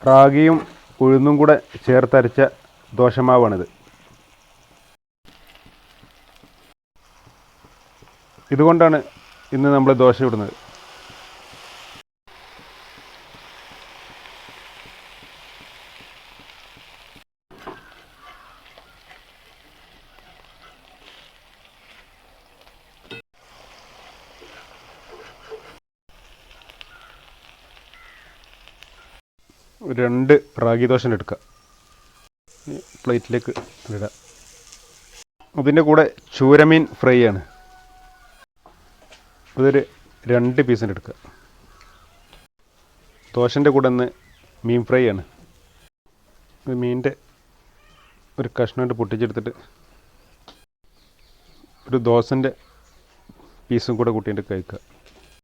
റാഗിയും ഉഴുന്നും കൂടെ ചേർത്തരച്ച ദോശമാവാണിത്. ഇതുകൊണ്ടാണ് ഇന്ന് നമ്മൾ ദോശ ഇടുന്നത്. രണ്ട് റാഗി ദോശ എടുക്കുക, പ്ലേറ്റിലേക്ക് ഇടുക. അതിൻ്റെ കൂടെ ചൂരമീൻ ഫ്രൈ ആണ്, അതൊരു 2 പീസിന് എടുക്കുക. ദോശൻ്റെ കൂടെ ഒന്ന് മീൻ ഫ്രൈ ആണ്, മീനിൻ്റെ ഒരു കഷ്ണം പൊട്ടിച്ചെടുത്തിട്ട് ഒരു ദോശൻ്റെ പീസും കൂടെ കൂട്ടിയിട്ട് കഴിക്കുക.